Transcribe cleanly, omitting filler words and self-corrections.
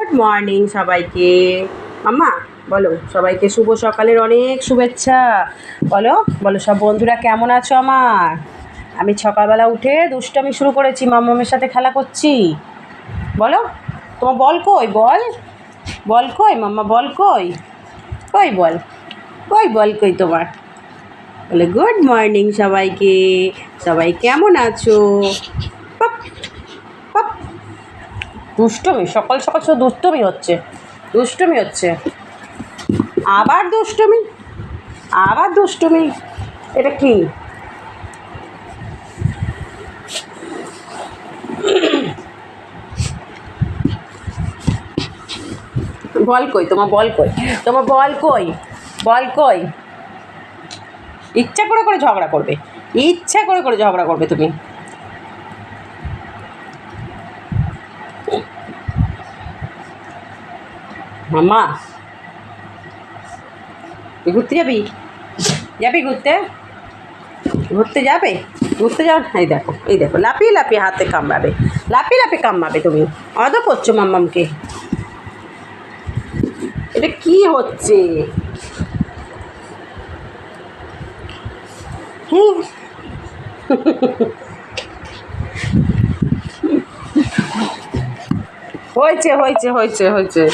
Good morning সবাইকে। মাম্মা বলো সবাইকে শুভ সকালের অনেক শুভেচ্ছা। বলো বলো সব বন্ধুরা কেমন আছো আমার। আমি সকালবেলা উঠে দুষ্টামি শুরু করেছি, মাম্মামের সাথে খেলা করছি। বলো তোমার বল কই, বল বল কই মাম্মা, বল কই, কই বল, কই বল কই তোমার। বলে গুড মর্নিং সবাইকে, সবাই কেমন আছো। পাপ পাপ দুষ্টমি, সকাল সকাল শুধু দুষ্টমি হচ্ছে, দুষ্টমি হচ্ছে, আবার দুষ্টমি, আবার দুষ্টমি। এটা কি বল কই তোমার, বল কই তোমার, বল কই, বল কই। ইচ্ছা করে করে ঝগড়া করবে, ইচ্ছা করে করে ঝগড়া করবে তুমি। মাম্মা তুই ঘুরতে যাবি, যাবি ঘুরতে, ঘুরতে যাবে, ঘুরতে যাও। এই দেখো, এই দেখো লাফিয়ে লাফিয়ে হাতে কামড়াবে, লাফিয়ে লাফিয়ে কামড়াবে। তুমি অদ করছো মাম্মামকে। এটা কি হচ্ছে। হ্যাঁ হয়েছে হয়েছে হয়েছে হয়েছে